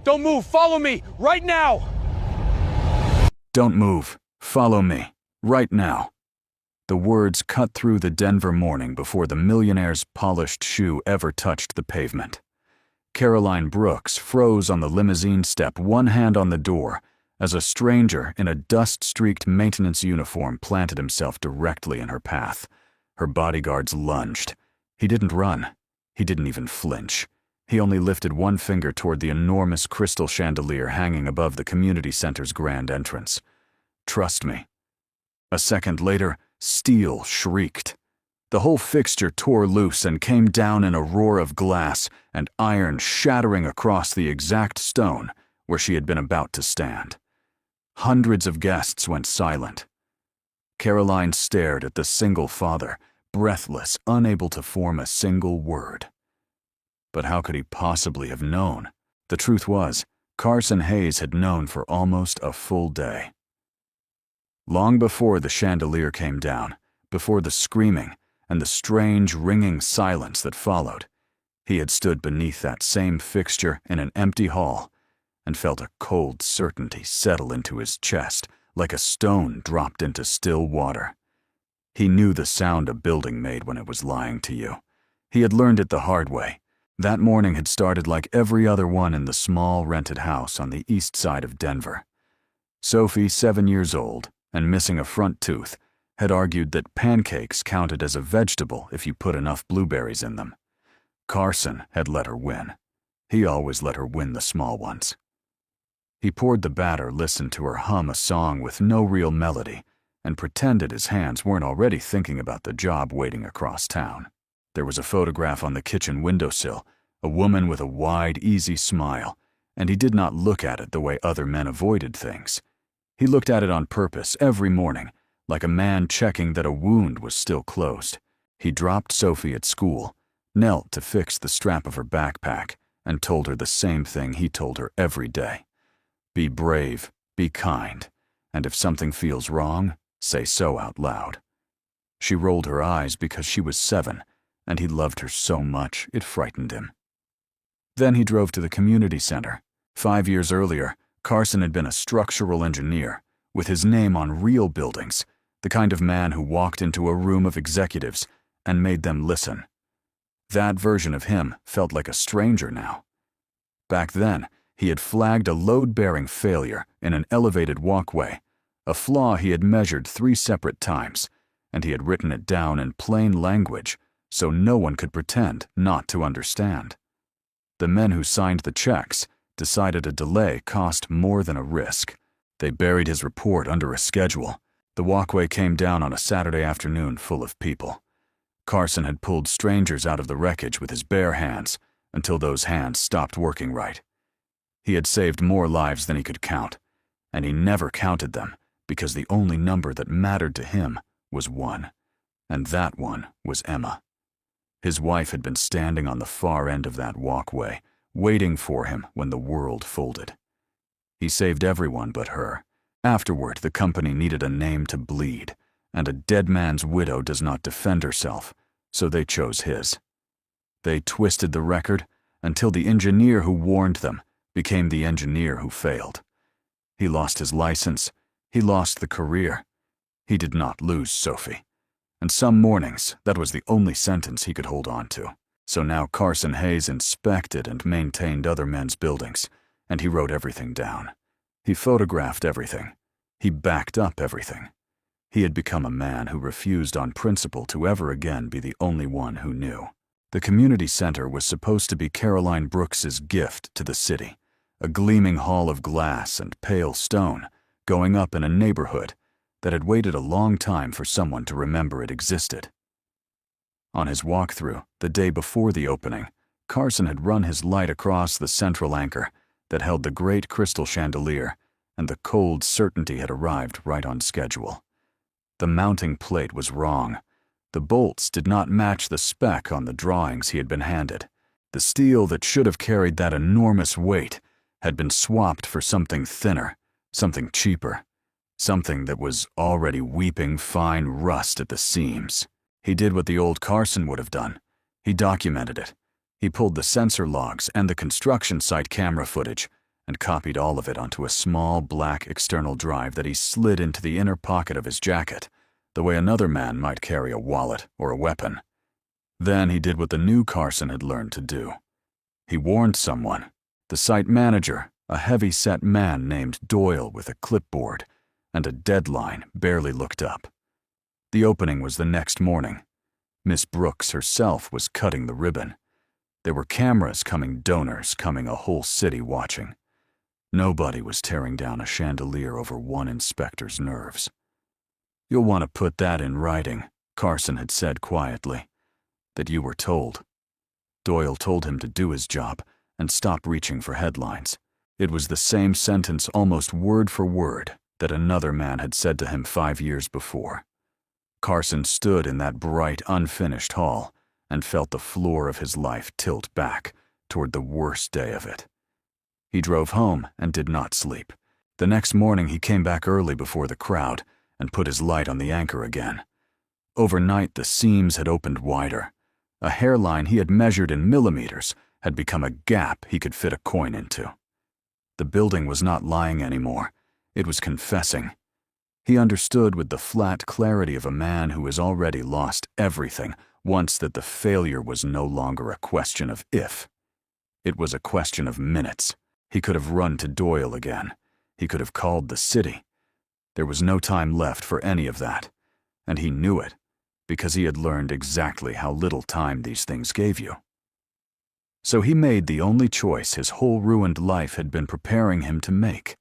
Don't move! Follow me! Right now! Don't move. Follow me. Right now. The words cut through the Denver morning before the millionaire's polished shoe ever touched the pavement. Caroline Brooks froze on the limousine step, one hand on the door, as a stranger in a dust-streaked maintenance uniform planted himself directly in her path. Her bodyguards lunged. He didn't run. He didn't even flinch. He only lifted one finger toward the enormous crystal chandelier hanging above the community center's grand entrance. Trust me. A second later, steel shrieked. The whole fixture tore loose and came down in a roar of glass and iron shattering across the exact stone where she had been about to stand. Hundreds of guests went silent. Caroline stared at the single father, breathless, unable to form a single word. But how could he possibly have known? The truth was, Carson Hayes had known for almost a full day. Long before the chandelier came down, before the screaming and the strange ringing silence that followed, he had stood beneath that same fixture in an empty hall and felt a cold certainty settle into his chest like a stone dropped into still water. He knew the sound a building made when it was lying to you. He had learned it the hard way. That morning had started like every other one in the small rented house on the east side of Denver. Sophie, 7 years old and missing a front tooth, had argued that pancakes counted as a vegetable if you put enough blueberries in them. Carson had let her win. He always let her win the small ones. He poured the batter, listened to her hum a song with no real melody, and pretended his hands weren't already thinking about the job waiting across town. There was a photograph on the kitchen windowsill, a woman with a wide, easy smile, and he did not look at it the way other men avoided things. He looked at it on purpose every morning, like a man checking that a wound was still closed. He dropped Sophie at school, knelt to fix the strap of her backpack, and told her the same thing he told her every day. Be brave, be kind, and if something feels wrong, say so out loud. She rolled her eyes because she was 7, and he loved her so much it frightened him. Then he drove to the community center. 5 years earlier, Carson had been a structural engineer, with his name on real buildings, the kind of man who walked into a room of executives and made them listen. That version of him felt like a stranger now. Back then, he had flagged a load-bearing failure in an elevated walkway, a flaw he had measured 3 separate times, and he had written it down in plain language so no one could pretend not to understand. The men who signed the checks decided a delay cost more than a risk. They buried his report under a schedule. The walkway came down on a Saturday afternoon full of people. Carson had pulled strangers out of the wreckage with his bare hands until those hands stopped working right. He had saved more lives than he could count, and he never counted them because the only number that mattered to him was 1, and that one was Emma. His wife had been standing on the far end of that walkway, waiting for him when the world folded. He saved everyone but her. Afterward, the company needed a name to bleed, and a dead man's widow does not defend herself, so they chose his. They twisted the record until the engineer who warned them became the engineer who failed. He lost his license. He lost the career. He did not lose Sophie. And some mornings, that was the only sentence he could hold on to. So now Carson Hayes inspected and maintained other men's buildings, and he wrote everything down. He photographed everything. He backed up everything. He had become a man who refused on principle to ever again be the only one who knew. The community center was supposed to be Caroline Brooks's gift to the city, a gleaming hall of glass and pale stone going up in a neighborhood that had waited a long time for someone to remember it existed. On his walkthrough, the day before the opening, Carson had run his light across the central anchor that held the great crystal chandelier, and the cold certainty had arrived right on schedule. The mounting plate was wrong. The bolts did not match the spec on the drawings he had been handed. The steel that should have carried that enormous weight had been swapped for something thinner, something cheaper, something that was already weeping fine rust at the seams. He did what the old Carson would have done. He documented it. He pulled the sensor logs and the construction site camera footage and copied all of it onto a small black external drive that he slid into the inner pocket of his jacket, the way another man might carry a wallet or a weapon. Then he did what the new Carson had learned to do. He warned someone, the site manager, a heavy-set man named Doyle with a clipboard and a deadline, barely looked up. The opening was the next morning. Miss Brooks herself was cutting the ribbon. There were cameras coming, donors coming, a whole city watching. Nobody was tearing down a chandelier over one inspector's nerves. "You'll want to put that in writing," Carson had said quietly, "that you were told." Doyle told him to do his job and stop reaching for headlines. It was the same sentence, almost word for word, that another man had said to him 5 years before. Carson stood in that bright, unfinished hall and felt the floor of his life tilt back toward the worst day of it. He drove home and did not sleep. The next morning he came back early before the crowd and put his light on the anchor again. Overnight the seams had opened wider. A hairline he had measured in millimeters had become a gap he could fit a coin into. The building was not lying anymore. It was confessing. He understood with the flat clarity of a man who has already lost everything once that the failure was no longer a question of if. It was a question of minutes. He could have run to Doyle again. He could have called the city. There was no time left for any of that, and he knew it because he had learned exactly how little time these things gave you. So he made the only choice his whole ruined life had been preparing him to make.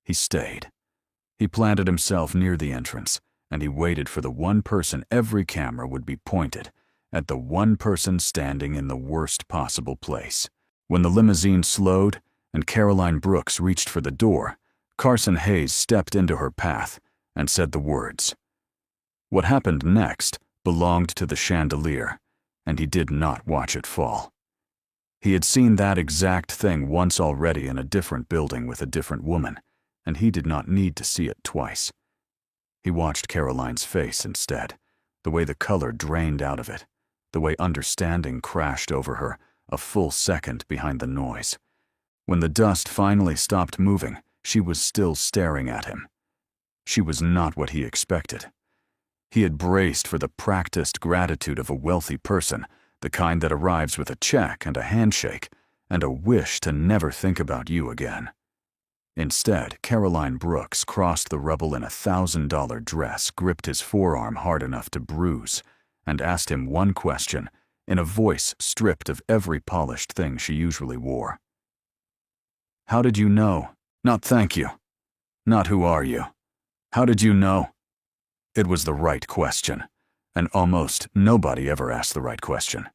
He stayed. He planted himself near the entrance, and he waited for the one person every camera would be pointed at, the one person standing in the worst possible place. When the limousine slowed and Caroline Brooks reached for the door, Carson Hayes stepped into her path and said the words. What happened next belonged to the chandelier, and he did not watch it fall. He had seen that exact thing once already in a different building with a different woman, and he did not need to see it twice. He watched Caroline's face instead, the way the color drained out of it, the way understanding crashed over her a full second behind the noise. When the dust finally stopped moving, she was still staring at him. She was not what he expected. He had braced for the practiced gratitude of a wealthy person, the kind that arrives with a check and a handshake and a wish to never think about you again. Instead, Caroline Brooks crossed the rubble in a $1,000 dress, gripped his forearm hard enough to bruise, and asked him one question in a voice stripped of every polished thing she usually wore. How did you know? Not thank you. Not who are you. How did you know? It was the right question, and almost nobody ever asked the right question.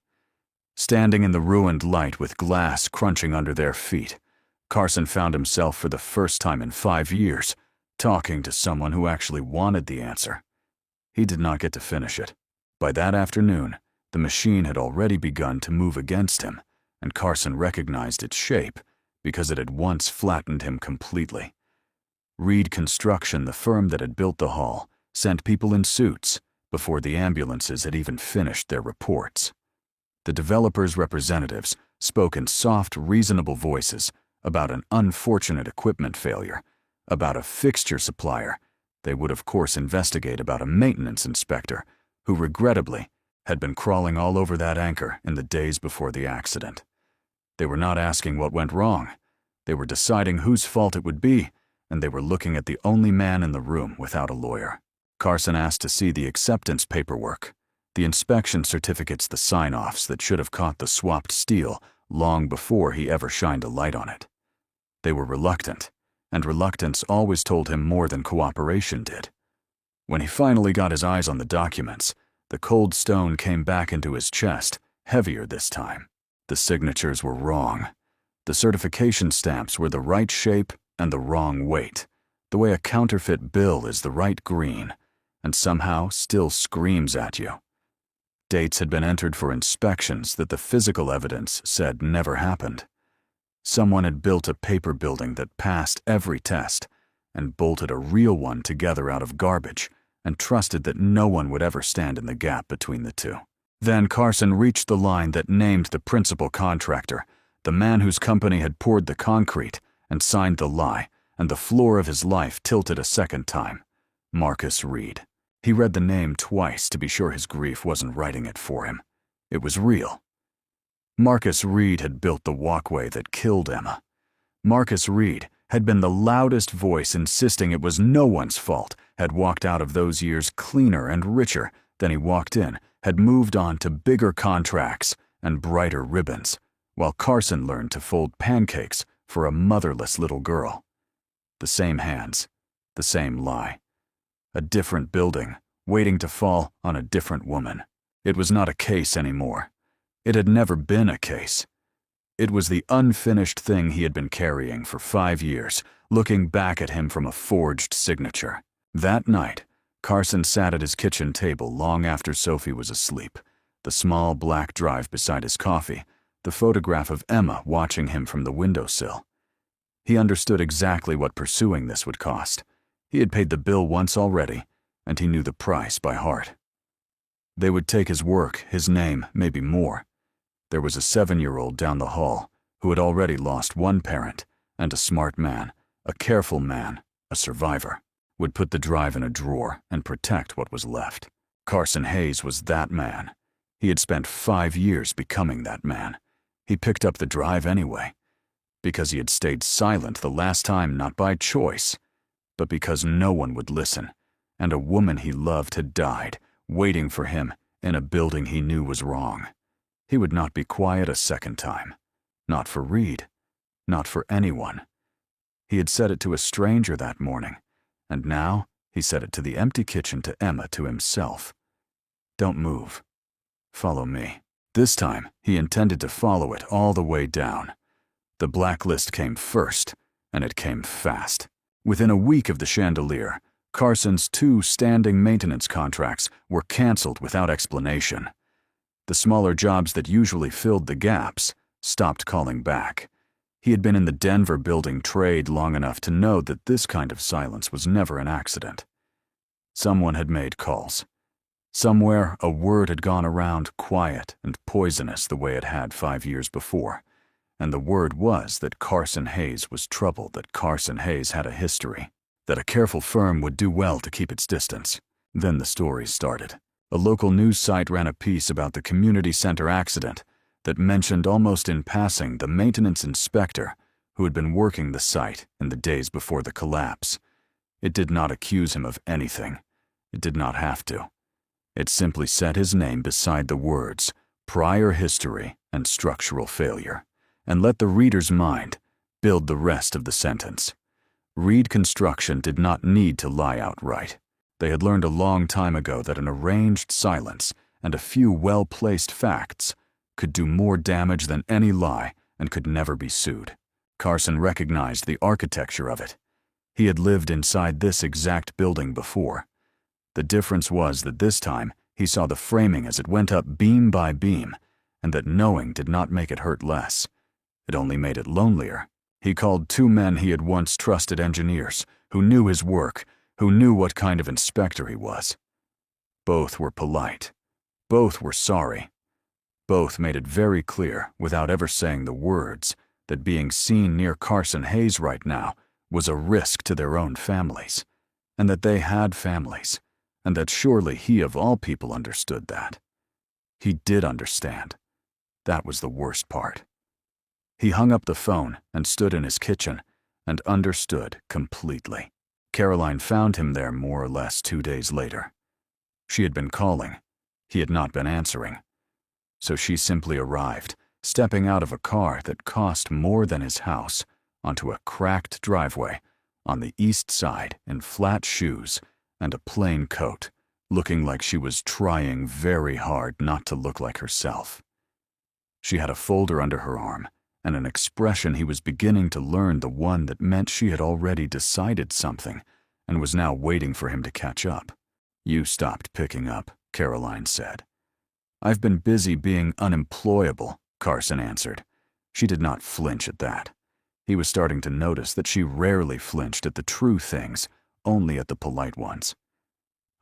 Standing in the ruined light with glass crunching under their feet, Carson found himself for the first time in 5 years talking to someone who actually wanted the answer. He did not get to finish it. By that afternoon, the machine had already begun to move against him, and Carson recognized its shape because it had once flattened him completely. Reed Construction, the firm that had built the hall, sent people in suits before the ambulances had even finished their reports. The developers' representatives spoke in soft, reasonable voices about an unfortunate equipment failure, about a fixture supplier. They would of course investigate about a maintenance inspector who regrettably had been crawling all over that anchor in the days before the accident. They were not asking what went wrong. They were deciding whose fault it would be, and they were looking at the only man in the room without a lawyer. Carson asked to see the acceptance paperwork, the inspection certificates, the sign-offs that should have caught the swapped steel long before he ever shined a light on it. They were reluctant, and reluctance always told him more than cooperation did. When he finally got his eyes on the documents, the cold stone came back into his chest, heavier this time. The signatures were wrong. The certification stamps were the right shape and the wrong weight, the way a counterfeit bill is the right green, and somehow still screams at you. Dates had been entered for inspections that the physical evidence said never happened. Someone had built a paper building that passed every test and bolted a real one together out of garbage and trusted that no one would ever stand in the gap between the two. Then Carson reached the line that named the principal contractor, the man whose company had poured the concrete and signed the lie, and the floor of his life tilted a second time. Marcus Reed. He read the name twice to be sure his grief wasn't writing it for him. It was real. Marcus Reed had built the walkway that killed Emma. Marcus Reed had been the loudest voice insisting it was no one's fault, had walked out of those years cleaner and richer than he walked in, had moved on to bigger contracts and brighter ribbons, while Carson learned to fold pancakes for a motherless little girl. The same hands, the same lie. A different building, waiting to fall on a different woman. It was not a case anymore. It had never been a case. It was the unfinished thing he had been carrying for 5 years, looking back at him from a forged signature. That night, Carson sat at his kitchen table long after Sophie was asleep, the small black drive beside his coffee, the photograph of Emma watching him from the windowsill. He understood exactly what pursuing this would cost. He had paid the bill once already, and he knew the price by heart. They would take his work, his name, maybe more. There was a 7-year-old down the hall who had already lost one parent, and a smart man, a careful man, a survivor, would put the drive in a drawer and protect what was left. Carson Hayes was that man. He had spent 5 years becoming that man. He picked up the drive anyway, because he had stayed silent the last time not by choice, but because no one would listen, and a woman he loved had died, waiting for him in a building he knew was wrong. He would not be quiet a second time. Not for Reed. Not for anyone. He had said it to a stranger that morning, and now he said it to the empty kitchen, to Emma, to himself. Don't move. Follow me. This time, he intended to follow it all the way down. The blacklist came first, and it came fast. Within a week of the chandelier, Carson's 2 standing maintenance contracts were canceled without explanation. The smaller jobs that usually filled the gaps stopped calling back. He had been in the Denver building trade long enough to know that this kind of silence was never an accident. Someone had made calls. Somewhere a word had gone around, quiet and poisonous the way it had 5 years before, and the word was that Carson Hayes was trouble, that Carson Hayes had a history, that a careful firm would do well to keep its distance. Then the stories started. A local news site ran a piece about the community center accident that mentioned almost in passing the maintenance inspector who had been working the site in the days before the collapse. It did not accuse him of anything. It did not have to. It simply set his name beside the words prior history and structural failure, and let the reader's mind build the rest of the sentence. Reed Construction did not need to lie outright. They had learned a long time ago that an arranged silence and a few well-placed facts could do more damage than any lie and could never be sued. Carson recognized the architecture of it. He had lived inside this exact building before. The difference was that this time he saw the framing as it went up beam by beam, and that knowing did not make it hurt less. It only made it lonelier. He called 2 men he had once trusted, engineers, who knew his work, who knew what kind of inspector he was. Both were polite. Both were sorry. Both made it very clear, without ever saying the words, that being seen near Carson Hayes right now was a risk to their own families, and that they had families, and that surely he of all people understood that. He did understand. That was the worst part. He hung up the phone and stood in his kitchen and understood completely. Caroline found him there more or less 2 days later. She had been calling. He had not been answering. So she simply arrived, stepping out of a car that cost more than his house, onto a cracked driveway on the east side in flat shoes and a plain coat, looking like she was trying very hard not to look like herself. She had a folder under her arm and an expression he was beginning to learn, the one that meant she had already decided something and was now waiting for him to catch up. "You stopped picking up," Caroline said. "I've been busy being unemployable," Carson answered. She did not flinch at that. He was starting to notice that she rarely flinched at the true things, only at the polite ones.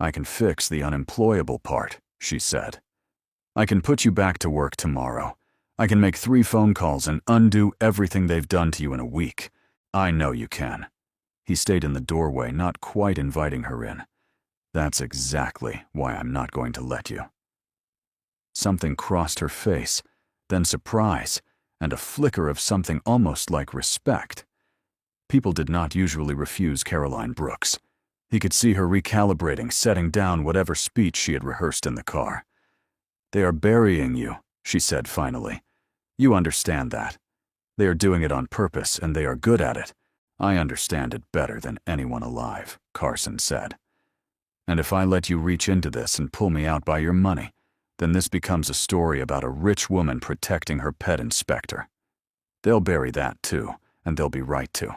"I can fix the unemployable part," she said. "I can put you back to work tomorrow. I can make 3 phone calls and undo everything they've done to you in a week. I know you can. He stayed in the doorway, not quite inviting her in. That's exactly why I'm not going to let you. Something crossed her face, then surprise, and a flicker of something almost like respect. People did not usually refuse Caroline Brooks. He could see her recalibrating, setting down whatever speech she had rehearsed in the car. They are burying you, she said finally. You understand that. They are doing it on purpose, and they are good at it. I understand it better than anyone alive, Carson said. And if I let you reach into this and pull me out by your money, then this becomes a story about a rich woman protecting her pet inspector. They'll bury that too, and they'll be right to.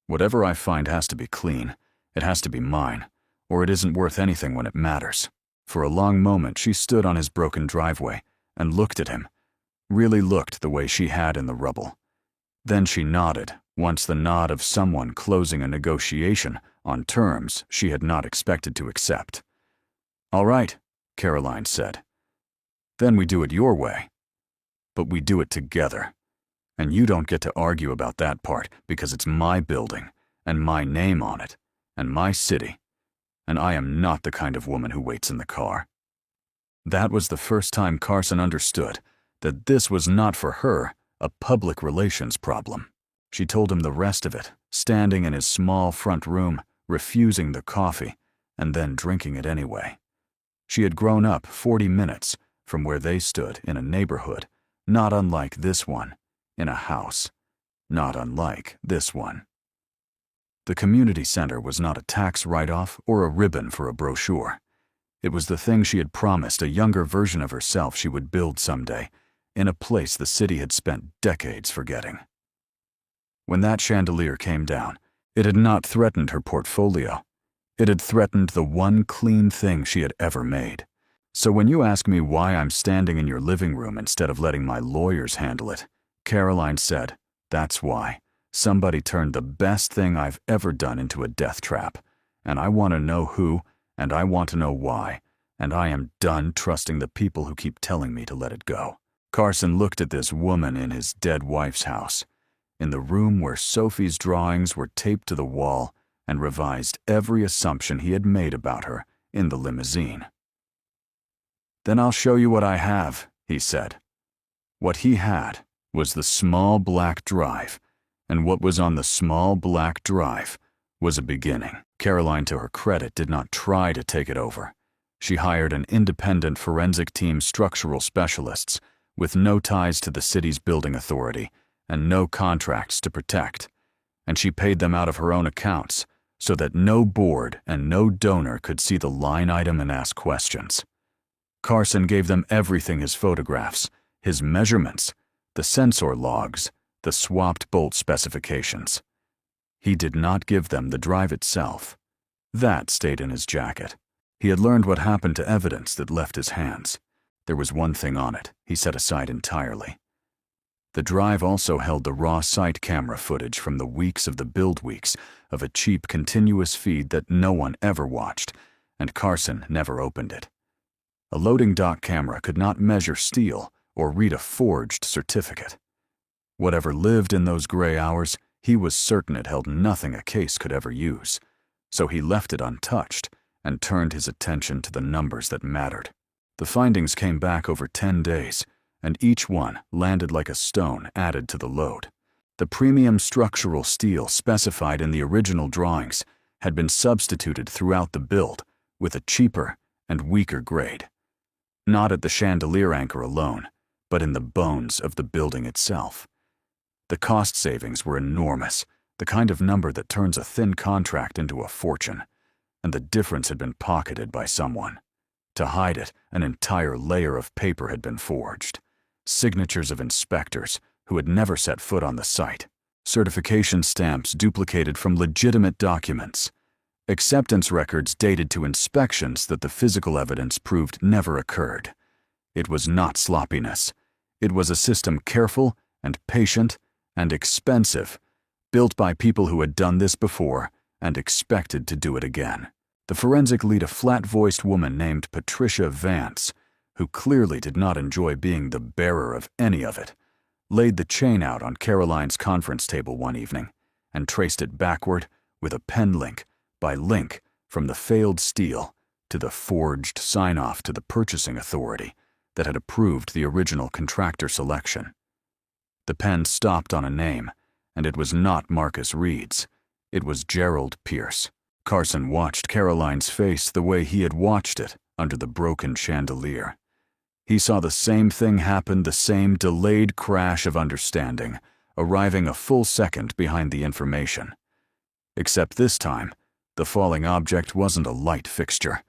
Whatever I find has to be clean. It has to be mine, or it isn't worth anything when it matters. For a long moment she stood on his broken driveway and looked at him, really looked the way she had in the rubble. Then she nodded, once the nod of someone closing a negotiation on terms she had not expected to accept. All right, Caroline said. Then we do it your way. But we do it together. And you don't get to argue about that part because it's my building, and my name on it, and my city, and I am not the kind of woman who waits in the car. That was the first time Carson understood that this was not for her a public relations problem. She told him the rest of it, standing in his small front room, refusing the coffee, and then drinking it anyway. She had grown up 40 minutes from where they stood in a neighborhood, not unlike this one, in a house, not unlike this one. The community center was not a tax write-off or a ribbon for a brochure. It was the thing she had promised a younger version of herself she would build someday, in a place the city had spent decades forgetting. When that chandelier came down, it had not threatened her portfolio. It had threatened the one clean thing she had ever made. So when you ask me why I'm standing in your living room instead of letting my lawyers handle it, Caroline said, that's why. Somebody turned the best thing I've ever done into a death trap, and I want to know who, and I want to know why, and I am done trusting the people who keep telling me to let it go. Carson looked at this woman in his dead wife's house, in the room where Sophie's drawings were taped to the wall, and revised every assumption he had made about her in the limousine. Then I'll show you what I have, he said. What he had was the small black drive, and what was on the small black drive was a beginning. Caroline, to her credit, did not try to take it over. She hired an independent forensic team, structural specialists, with no ties to the city's building authority and no contracts to protect, and she paid them out of her own accounts so that no board and no donor could see the line item and ask questions. Carson gave them everything: his photographs, his measurements, the sensor logs, the swapped bolt specifications. He did not give them the drive itself. That stayed in his jacket. He had learned what happened to evidence that left his hands. There was one thing on it he set aside entirely. The drive also held the raw site camera footage from the weeks of the build weeks of a cheap continuous feed that no one ever watched, and Carson never opened it. A loading dock camera could not measure steel or read a forged certificate. Whatever lived in those gray hours, he was certain it held nothing a case could ever use, so he left it untouched and turned his attention to the numbers that mattered. The findings came back over 10 days, and each one landed like a stone added to the load. The premium structural steel specified in the original drawings had been substituted throughout the build with a cheaper and weaker grade. Not at the chandelier anchor alone, but in the bones of the building itself. The cost savings were enormous, the kind of number that turns a thin contract into a fortune, and the difference had been pocketed by someone. To hide it, an entire layer of paper had been forged. Signatures of inspectors who had never set foot on the site. Certification stamps duplicated from legitimate documents. Acceptance records dated to inspections that the physical evidence proved never occurred. It was not sloppiness. It was a system careful and patient and expensive, built by people who had done this before and expected to do it again. The forensic lead, a flat-voiced woman named Patricia Vance, who clearly did not enjoy being the bearer of any of it, laid the chain out on Caroline's conference table one evening and traced it backward with a pen link by link from the failed steal to the forged sign-off to the purchasing authority that had approved the original contractor selection. The pen stopped on a name, and it was not Marcus Reed's. It was Gerald Pierce. Carson watched Caroline's face the way he had watched it under the broken chandelier. He saw the same thing happen, the same delayed crash of understanding, arriving a full second behind the information. Except this time, the falling object wasn't a light fixture.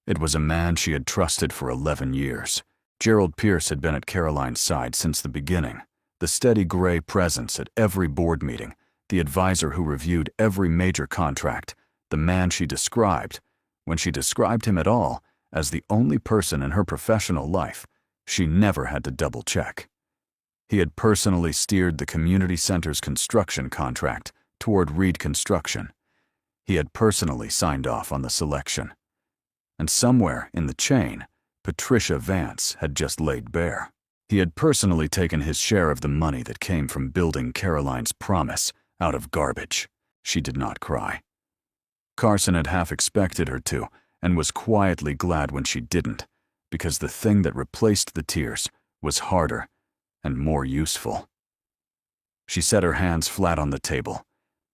It was a man she had trusted for 11 years. Gerald Pierce had been at Caroline's side since the beginning, the steady gray presence at every board meeting, the advisor who reviewed every major contract, the man she described, when she described him at all, as the only person in her professional life she never had to double-check. He had personally steered the community center's construction contract toward Reed Construction. He had personally signed off on the selection. And somewhere in the chain, Patricia Vance had just laid bare. He had personally taken his share of the money that came from building Caroline's promise out of garbage. She did not cry. Carson had half expected her to, and was quietly glad when she didn't, because the thing that replaced the tears was harder and more useful. She set her hands flat on the table,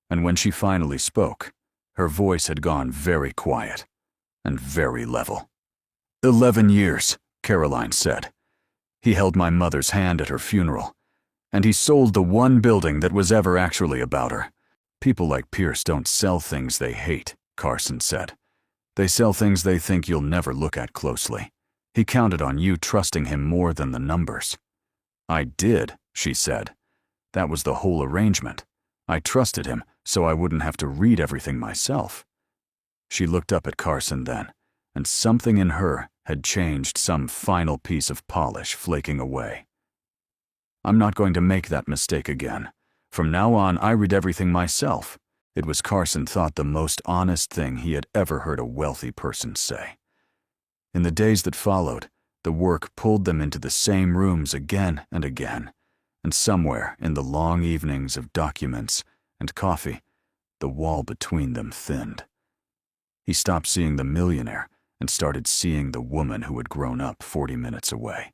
and when she finally spoke, her voice had gone very quiet and very level. 11 years, Caroline said. He held my mother's hand at her funeral, and he sold the one building that was ever actually about her. People like Pierce don't sell things they hate, Carson said. They sell things they think you'll never look at closely. He counted on you trusting him more than the numbers. I did, she said. That was the whole arrangement. I trusted him so I wouldn't have to read everything myself. She looked up at Carson then, and something in her had changed, some final piece of polish flaking away. I'm not going to make that mistake again. From now on, I read everything myself. It was, Carson thought, the most honest thing he had ever heard a wealthy person say. In the days that followed, the work pulled them into the same rooms again and again, and somewhere in the long evenings of documents and coffee, the wall between them thinned. He stopped seeing the millionaire and started seeing the woman who had grown up 40 minutes away.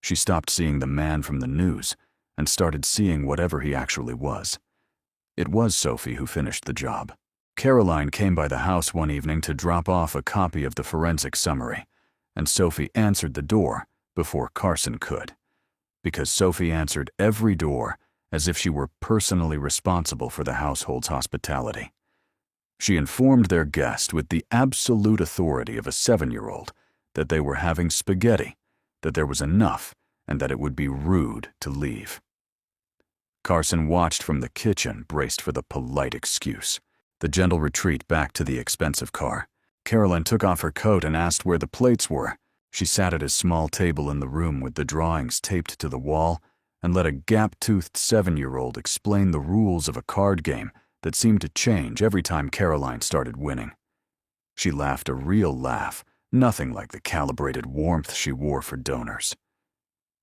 She stopped seeing the man from the news and started seeing whatever he actually was. It was Sophie who finished the job. Caroline came by the house one evening to drop off a copy of the forensic summary, and Sophie answered the door before Carson could, because Sophie answered every door as if she were personally responsible for the household's hospitality. She informed their guest with the absolute authority of a 7-year-old that they were having spaghetti, that there was enough, and that it would be rude to leave. Carson watched from the kitchen, braced for the polite excuse, the gentle retreat back to the expensive car. Caroline took off her coat and asked where the plates were. She sat at a small table in the room with the drawings taped to the wall and let a gap-toothed 7-year-old explain the rules of a card game that seemed to change every time Caroline started winning. She laughed a real laugh, nothing like the calibrated warmth she wore for donors.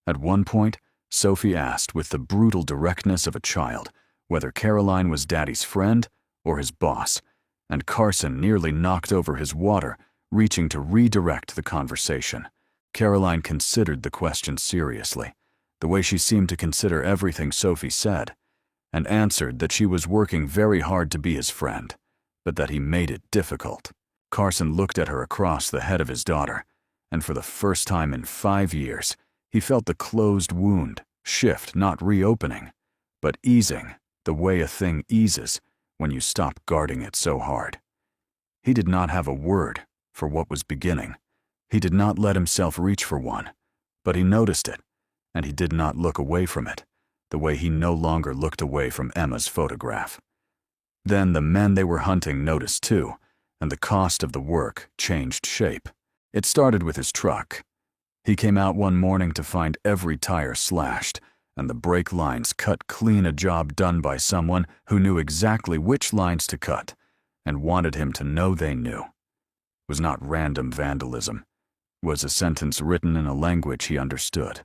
At one point, Sophie asked with the brutal directness of a child whether Caroline was Daddy's friend or his boss, and Carson nearly knocked over his water, reaching to redirect the conversation. Caroline considered the question seriously, the way she seemed to consider everything Sophie said, and answered that she was working very hard to be his friend, but that he made it difficult. Carson looked at her across the head of his daughter, and for the first time in 5 years, he felt the closed wound shift, not reopening, but easing, the way a thing eases when you stop guarding it so hard. He did not have a word for what was beginning. He did not let himself reach for one, but he noticed it, and he did not look away from it, the way he no longer looked away from Emma's photograph. Then the men they were hunting noticed too, and the cost of the work changed shape. It started with his truck. He came out one morning to find every tire slashed and the brake lines cut clean, a job done by someone who knew exactly which lines to cut and wanted him to know they knew. It was not random vandalism. It was a sentence written in a language he understood.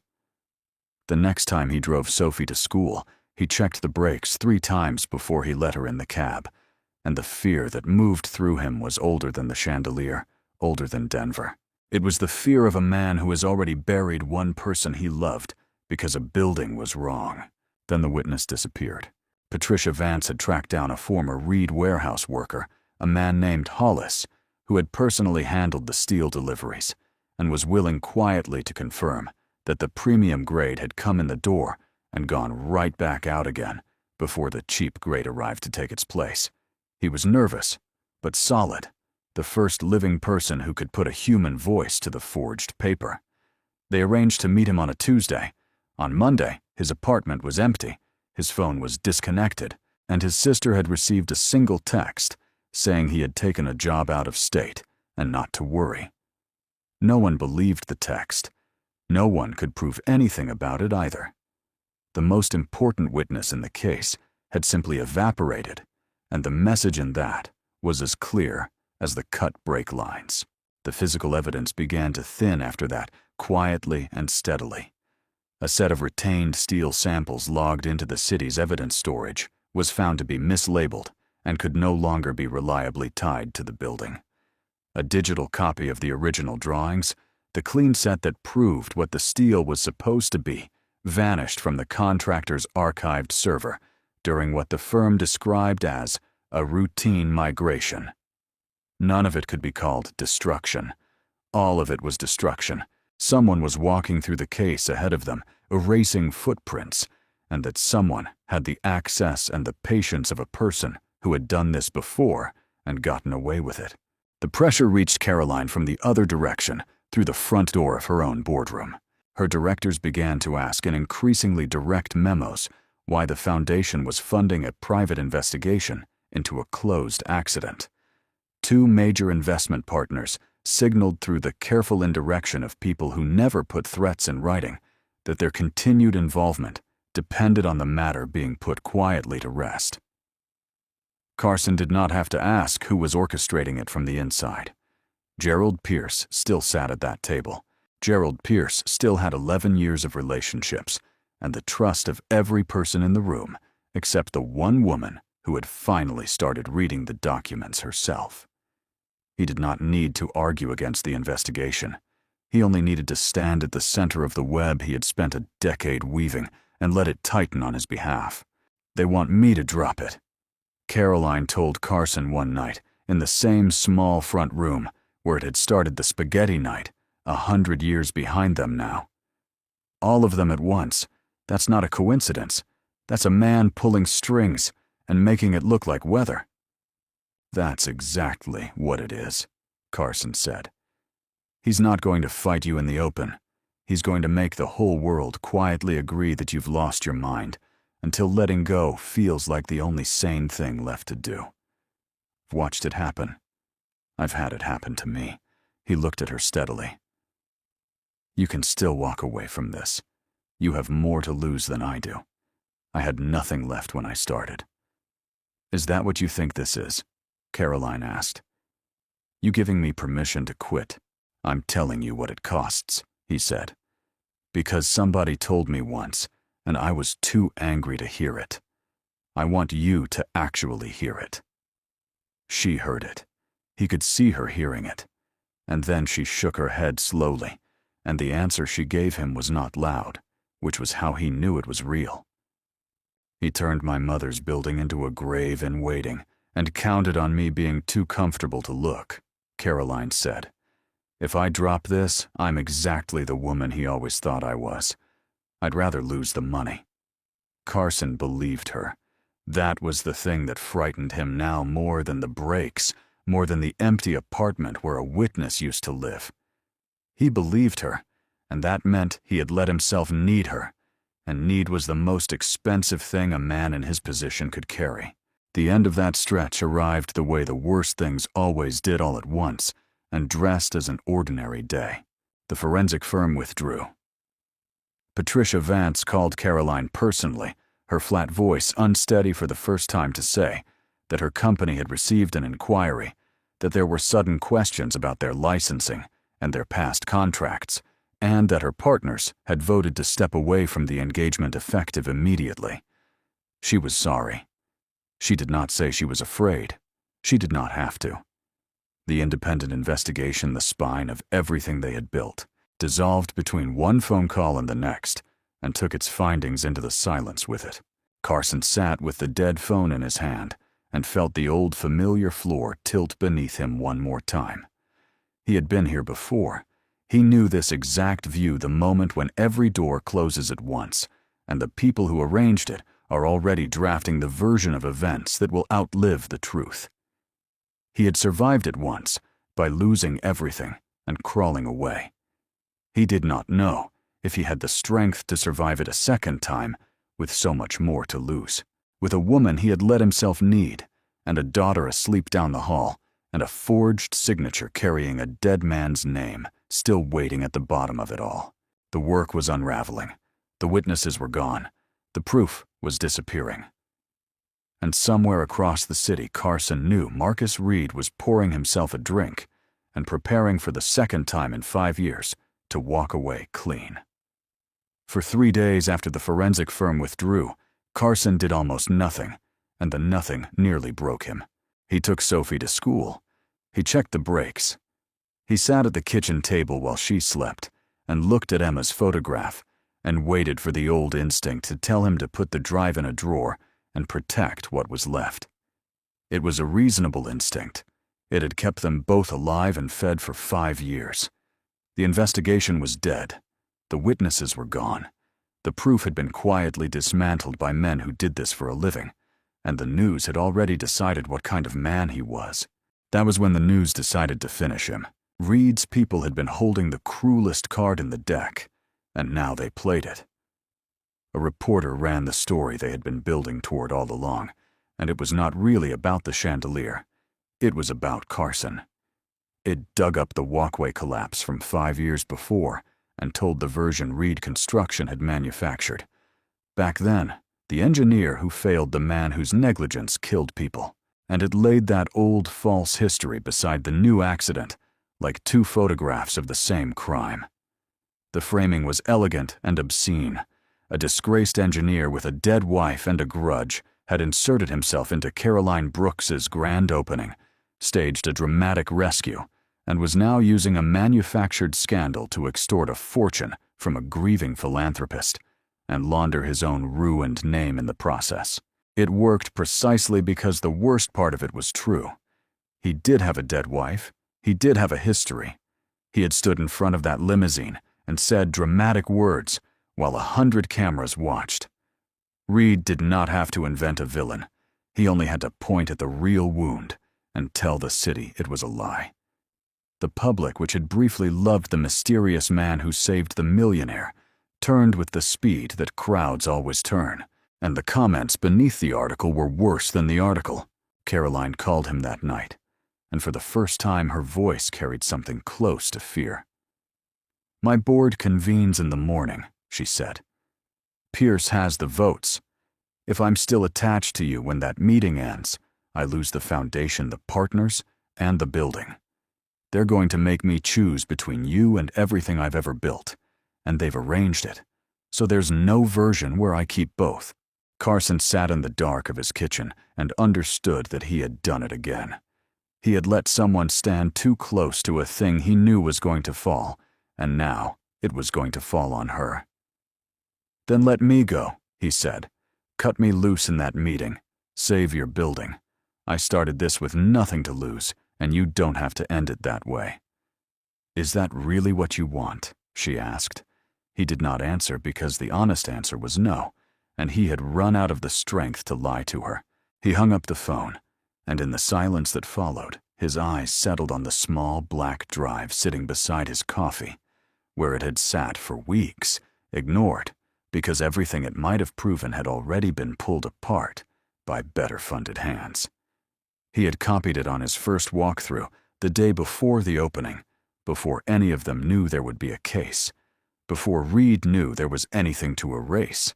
The next time he drove Sophie to school, He checked the brakes 3 times before he let her in the cab, and the fear that moved through him was older than the chandelier, older than Denver. It was the fear of a man who has already buried one person he loved because a building was wrong. Then the witness disappeared. Patricia Vance had tracked down a former Reed warehouse worker, a man named Hollis, who had personally handled the steel deliveries, and was willing quietly to confirm that the premium grade had come in the door and gone right back out again before the cheap grade arrived to take its place. He was nervous, but solid, the first living person who could put a human voice to the forged paper. They arranged to meet him on a Tuesday. On Monday, his apartment was empty, his phone was disconnected, and his sister had received a single text saying he had taken a job out of state and not to worry. No one believed the text. No one could prove anything about it either. The most important witness in the case had simply evaporated, and the message in that was as clear as the cut brake lines. The physical evidence began to thin after that, quietly and steadily. A set of retained steel samples logged into the city's evidence storage was found to be mislabeled and could no longer be reliably tied to the building. A digital copy of the original drawings, the clean set that proved what the steel was supposed to be, vanished from the contractor's archived server during what the firm described as a routine migration. None of it could be called destruction. All of it was destruction. Someone was walking through the case ahead of them, erasing footprints, and that someone had the access and the patience of a person who had done this before and gotten away with it. The pressure reached Caroline from the other direction, through the front door of her own boardroom. Her directors began to ask in increasingly direct memos why the foundation was funding a private investigation into a closed accident. 2 major investment partners signaled through the careful indirection of people who never put threats in writing that their continued involvement depended on the matter being put quietly to rest. Carson did not have to ask who was orchestrating it from the inside. Gerald Pierce still sat at that table. Gerald Pierce still had 11 years of relationships and the trust of every person in the room except the one woman who had finally started reading the documents herself. He did not need to argue against the investigation. He only needed to stand at the center of the web he had spent a decade weaving and let it tighten on his behalf. "They want me to drop it," Caroline told Carson one night in the same small front room where it had started the spaghetti night, 100 years behind them now. All of them at once. That's not a coincidence. That's a man pulling strings and making it look like weather. "That's exactly what it is," Carson said. "He's not going to fight you in the open. He's going to make the whole world quietly agree that you've lost your mind until letting go feels like the only sane thing left to do. I've watched it happen. I've had it happen to me." He looked at her steadily. "You can still walk away from this. You have more to lose than I do. I had nothing left when I started." "Is that what you think this is?" Caroline asked. "You giving me permission to quit?" "I'm telling you what it costs," he said. "Because somebody told me once, and I was too angry to hear it. I want you to actually hear it." She heard it. He could see her hearing it. And then she shook her head slowly, and the answer she gave him was not loud, which was how he knew it was real. "He turned my mother's building into a grave in waiting and counted on me being too comfortable to look," Caroline said. "If I drop this, I'm exactly the woman he always thought I was. I'd rather lose the money." Carson believed her. That was the thing that frightened him now more than the brakes, more than the empty apartment where a witness used to live. He believed her, and that meant he had let himself need her, and need was the most expensive thing a man in his position could carry. The end of that stretch arrived the way the worst things always did all at once, and dressed as an ordinary day. The forensic firm withdrew. Patricia Vance called Caroline personally, her flat voice unsteady for the first time, to say that her company had received an inquiry, that there were sudden questions about their licensing and their past contracts, and that her partners had voted to step away from the engagement effective immediately. She was sorry. She did not say she was afraid. She did not have to. The independent investigation, the spine of everything they had built, dissolved between one phone call and the next, and took its findings into the silence with it. Carson sat with the dead phone in his hand and felt the old familiar floor tilt beneath him one more time. He had been here before. He knew this exact view the moment when every door closes at once, and the people who arranged it are already drafting the version of events that will outlive the truth. He had survived it once by losing everything and crawling away. He did not know if he had the strength to survive it a second time with so much more to lose. With a woman he had let himself need, and a daughter asleep down the hall, and a forged signature carrying a dead man's name still waiting at the bottom of it all. The work was unraveling. The witnesses were gone. The proof was disappearing. And somewhere across the city, Carson knew Marcus Reed was pouring himself a drink and preparing for the second time in 5 years to walk away clean. For 3 days after the forensic firm withdrew, Carson did almost nothing, and the nothing nearly broke him. He took Sophie to school. He checked the brakes. He sat at the kitchen table while she slept and looked at Emma's photograph and waited for the old instinct to tell him to put the drive in a drawer and protect what was left. It was a reasonable instinct. It had kept them both alive and fed for 5 years. The investigation was dead. The witnesses were gone. The proof had been quietly dismantled by men who did this for a living, and the news had already decided what kind of man he was. That was when the news decided to finish him. Reed's people had been holding the cruelest card in the deck, and now they played it. A reporter ran the story they had been building toward all along, and it was not really about the chandelier. It was about Carson. It dug up the walkway collapse from 5 years before and told the version Reed Construction had manufactured. Back then, the engineer who failed the man whose negligence killed people. And it laid that old false history beside the new accident, like 2 photographs of the same crime. The framing was elegant and obscene. A disgraced engineer with a dead wife and a grudge had inserted himself into Caroline Brooks's grand opening, staged a dramatic rescue, and was now using a manufactured scandal to extort a fortune from a grieving philanthropist and launder his own ruined name in the process. It worked precisely because the worst part of it was true. He did have a dead wife. He did have a history. He had stood in front of that limousine and said dramatic words while 100 cameras watched. Reed did not have to invent a villain. He only had to point at the real wound and tell the city it was a lie. The public, which had briefly loved the mysterious man who saved the millionaire, turned with the speed that crowds always turn, and the comments beneath the article were worse than the article. Caroline called him that night, and for the first time her voice carried something close to fear. "My board convenes in the morning," she said. "Pierce has the votes. If I'm still attached to you when that meeting ends, I lose the foundation, the partners, and the building. They're going to make me choose between you and everything I've ever built, and they've arranged it, so there's no version where I keep both." Carson sat in the dark of his kitchen and understood that he had done it again. He had let someone stand too close to a thing he knew was going to fall, and now it was going to fall on her. "Then let me go," he said. "Cut me loose in that meeting. Save your building. I started this with nothing to lose, and you don't have to end it that way." "Is that really what you want?" she asked. He did not answer because the honest answer was no, and he had run out of the strength to lie to her. He hung up the phone, and in the silence that followed, his eyes settled on the small black drive sitting beside his coffee, where it had sat for weeks, ignored, because everything it might have proven had already been pulled apart by better-funded hands. He had copied it on his first walkthrough the day before the opening, before any of them knew there would be a case, before Reed knew there was anything to erase.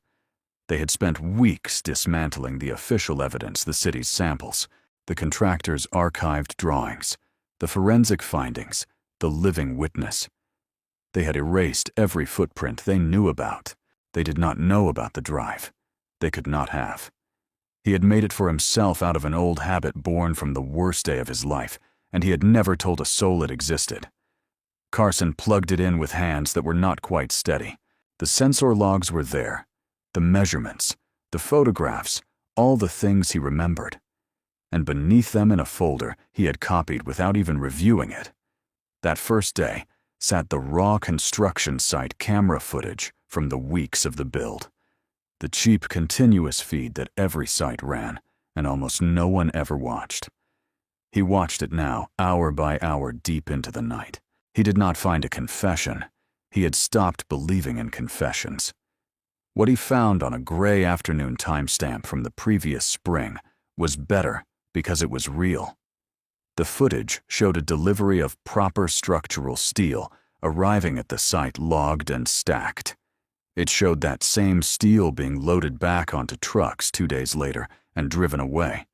They had spent weeks dismantling the official evidence, the city's samples, the contractor's archived drawings, the forensic findings, the living witness. They had erased every footprint they knew about. They did not know about the drive. They could not have. He had made it for himself out of an old habit born from the worst day of his life, and he had never told a soul it existed. Carson plugged it in with hands that were not quite steady. The sensor logs were there, the measurements, the photographs, all the things he remembered. And beneath them in a folder he had copied without even reviewing it, that first day, sat the raw construction site camera footage from the weeks of the build. The cheap continuous feed that every site ran, and almost no one ever watched. He watched it now, hour by hour deep into the night. He did not find a confession. He had stopped believing in confessions. What he found on a gray afternoon timestamp from the previous spring was better because it was real. The footage showed a delivery of proper structural steel arriving at the site logged and stacked. It showed that same steel being loaded back onto trucks 2 days later and driven away.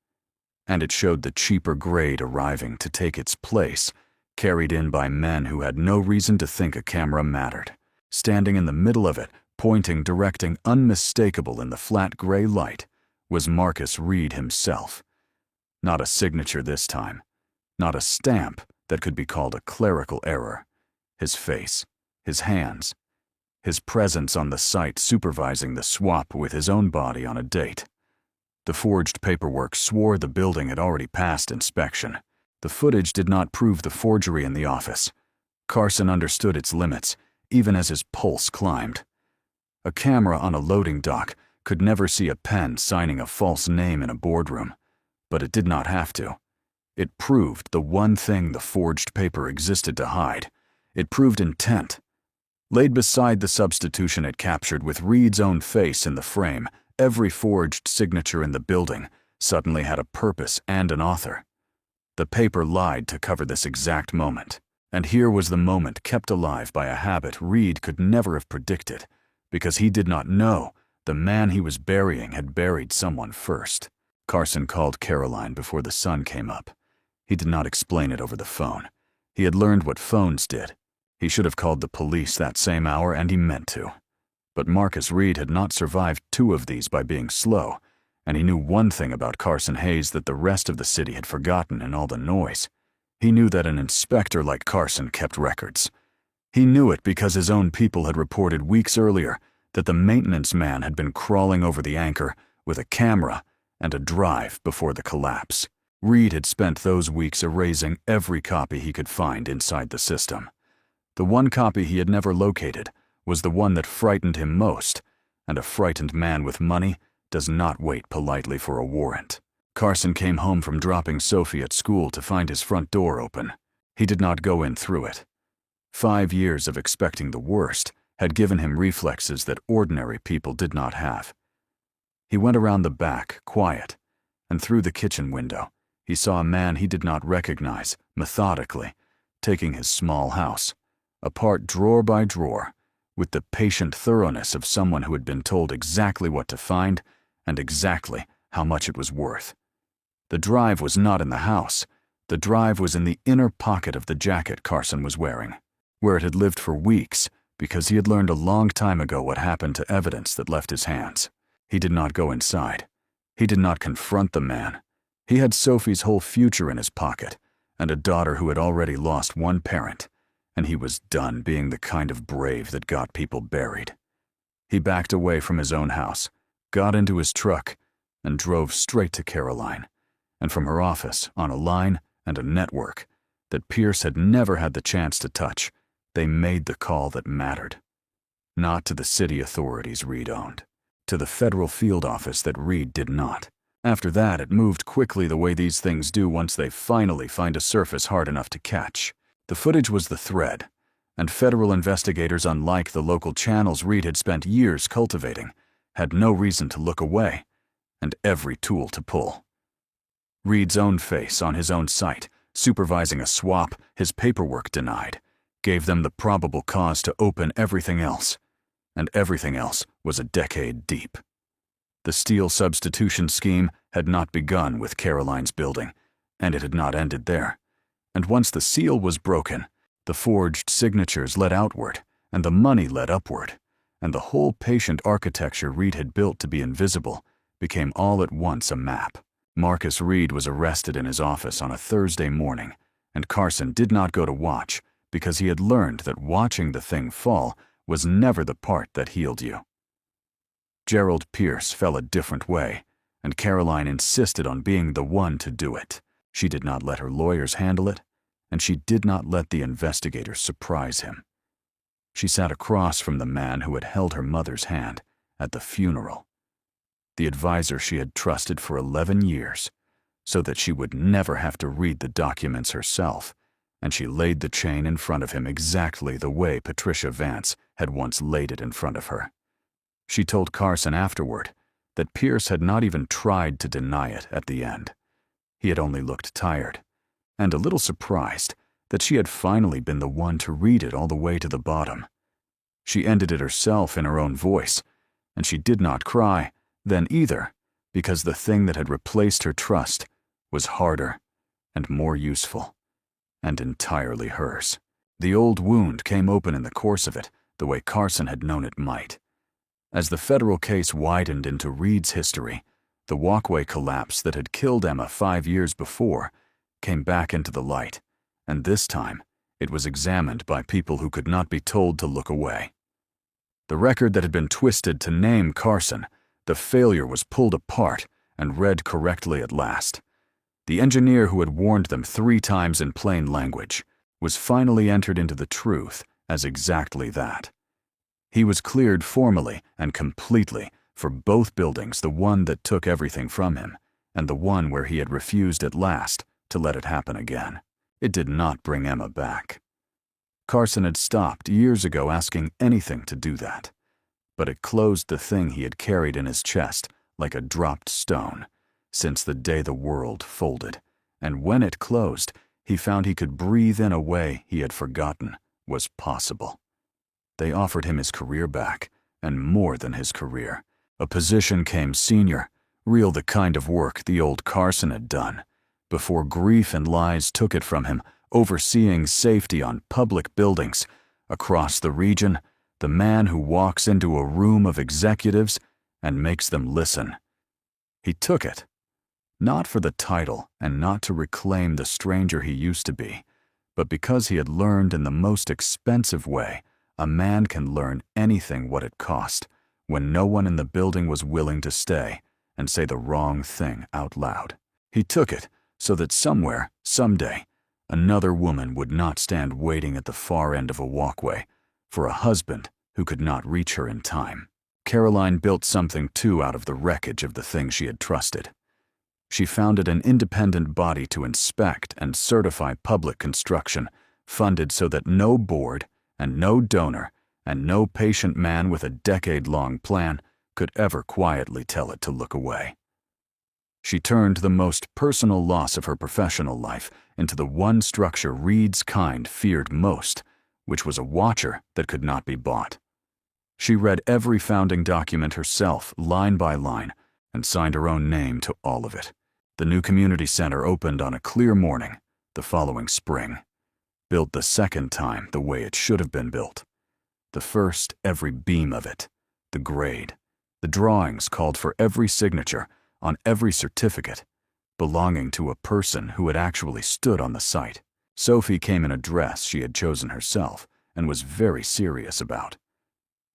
And it showed the cheaper grade arriving to take its place, carried in by men who had no reason to think a camera mattered. Standing in the middle of it, pointing, directing, unmistakable in the flat gray light, was Marcus Reed himself. Not a signature this time. Not a stamp that could be called a clerical error. His face, his hands, his presence on the site supervising the swap with his own body on a date. The forged paperwork swore the building had already passed inspection. The footage did not prove the forgery in the office. Carson understood its limits, even as his pulse climbed. A camera on a loading dock could never see a pen signing a false name in a boardroom, but it did not have to. It proved the one thing the forged paper existed to hide. It proved intent. Laid beside the substitution it captured with Reed's own face in the frame, every forged signature in the building suddenly had a purpose and an author. The paper lied to cover this exact moment. And here was the moment kept alive by a habit Reed could never have predicted, because he did not know the man he was burying had buried someone first. Carson called Caroline before the sun came up. He did not explain it over the phone. He had learned what phones did. He should have called the police that same hour, and he meant to. But Marcus Reed had not survived 2 of these by being slow, and he knew one thing about Carson Hayes that the rest of the city had forgotten in all the noise. He knew that an inspector like Carson kept records. He knew it because his own people had reported weeks earlier that the maintenance man had been crawling over the anchor with a camera and a drive before the collapse. Reed had spent those weeks erasing every copy he could find inside the system. The one copy he had never located was the one that frightened him most, and a frightened man with money does not wait politely for a warrant. Carson came home from dropping Sophie at school to find his front door open. He did not go in through it. 5 years of expecting the worst had given him reflexes that ordinary people did not have. He went around the back, quiet, and through the kitchen window, he saw a man he did not recognize, methodically, taking his small house, apart drawer by drawer, with the patient thoroughness of someone who had been told exactly what to find and exactly how much it was worth. The drive was not in the house. The drive was in the inner pocket of the jacket Carson was wearing, where it had lived for weeks because he had learned a long time ago what happened to evidence that left his hands. He did not go inside. He did not confront the man. He had Sophie's whole future in his pocket and a daughter who had already lost one parent, and he was done being the kind of brave that got people buried. He backed away from his own house, got into his truck, and drove straight to Caroline, and from her office, on a line and a network that Pierce had never had the chance to touch, they made the call that mattered. Not to the city authorities Reed owned, to the federal field office that Reed did not. After that, it moved quickly the way these things do once they finally find a surface hard enough to catch. The footage was the thread, and federal investigators, unlike the local channels Reed had spent years cultivating, had no reason to look away, and every tool to pull. Reed's own face on his own site, supervising a swap his paperwork denied, gave them the probable cause to open everything else, and everything else was a decade deep. The steel substitution scheme had not begun with Caroline's building, and it had not ended there. And once the seal was broken, the forged signatures led outward, and the money led upward, and the whole patient architecture Reed had built to be invisible became all at once a map. Marcus Reed was arrested in his office on a Thursday morning, and Carson did not go to watch because he had learned that watching the thing fall was never the part that healed you. Gerald Pierce fell a different way, and Caroline insisted on being the one to do it. She did not let her lawyers handle it, and she did not let the investigators surprise him. She sat across from the man who had held her mother's hand at the funeral, the advisor she had trusted for 11 years, so that she would never have to read the documents herself, and she laid the chain in front of him exactly the way Patricia Vance had once laid it in front of her. She told Carson afterward that Pierce had not even tried to deny it at the end. He had only looked tired, and a little surprised that she had finally been the one to read it all the way to the bottom. She ended it herself in her own voice, and she did not cry then either, because the thing that had replaced her trust was harder and more useful, and entirely hers. The old wound came open in the course of it, the way Carson had known it might. As the federal case widened into Reed's history, the walkway collapse that had killed Emma 5 years before came back into the light, and this time it was examined by people who could not be told to look away. The record that had been twisted to name Carson, the failure was pulled apart and read correctly at last. The engineer who had warned them 3 times in plain language was finally entered into the truth as exactly that. He was cleared formally and completely for both buildings, the one that took everything from him, and the one where he had refused at last to let it happen again. It did not bring Emma back. Carson had stopped years ago asking anything to do that, but it closed the thing he had carried in his chest like a dropped stone since the day the world folded, and when it closed, he found he could breathe in a way he had forgotten was possible. They offered him his career back, and more than his career. A position came senior, real the kind of work the old Carson had done, before grief and lies took it from him, overseeing safety on public buildings across the region, the man who walks into a room of executives and makes them listen. He took it, not for the title and not to reclaim the stranger he used to be, but because he had learned in the most expensive way a man can learn anything what it cost when no one in the building was willing to stay and say the wrong thing out loud. He took it so that somewhere, someday, another woman would not stand waiting at the far end of a walkway for a husband who could not reach her in time. Caroline built something too out of the wreckage of the thing she had trusted. She founded an independent body to inspect and certify public construction, funded so that no board and no donor and no patient man with a decade-long plan could ever quietly tell it to look away. She turned the most personal loss of her professional life into the one structure Reed's kind feared most, which was a watcher that could not be bought. She read every founding document herself, line by line, and signed her own name to all of it. The new community center opened on a clear morning the following spring, built the second time the way it should have been built. The first, every beam of it, the grade, the drawings called for every signature on every certificate belonging to a person who had actually stood on the site. Sophie came in a dress she had chosen herself and was very serious about.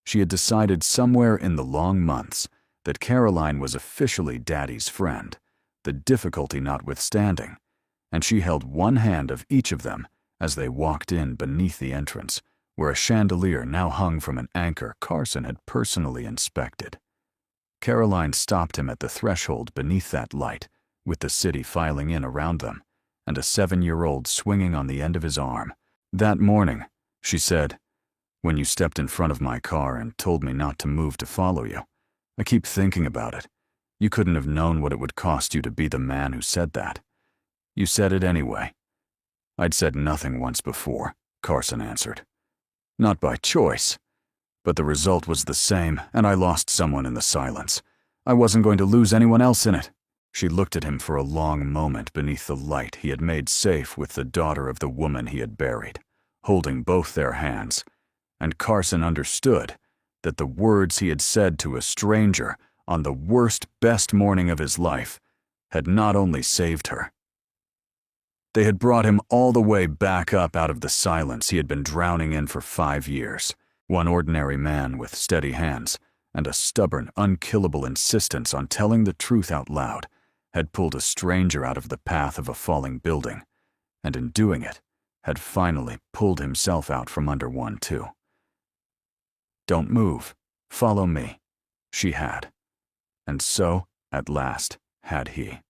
She had decided somewhere in the long months that Caroline was officially Daddy's friend, the difficulty notwithstanding, and she held one hand of each of them as they walked in beneath the entrance, where a chandelier now hung from an anchor Carson had personally inspected. Caroline stopped him at the threshold beneath that light, with the city filing in around them, and a 7-year-old swinging on the end of his arm. "That morning," she said, "when you stepped in front of my car and told me not to move to follow you, I keep thinking about it. You couldn't have known what it would cost you to be the man who said that. You said it anyway." "I'd said nothing once before," Carson answered. "Not by choice. But the result was the same, and I lost someone in the silence. I wasn't going to lose anyone else in it." She looked at him for a long moment beneath the light he had made safe with the daughter of the woman he had buried, holding both their hands, and Carson understood that the words he had said to a stranger on the worst, best morning of his life, had not only saved her. They had brought him all the way back up out of the silence he had been drowning in for 5 years. One ordinary man with steady hands and a stubborn, unkillable insistence on telling the truth out loud had pulled a stranger out of the path of a falling building, and in doing it, had finally pulled himself out from under one too. "Don't move. Follow me," she had. And so, at last, had he.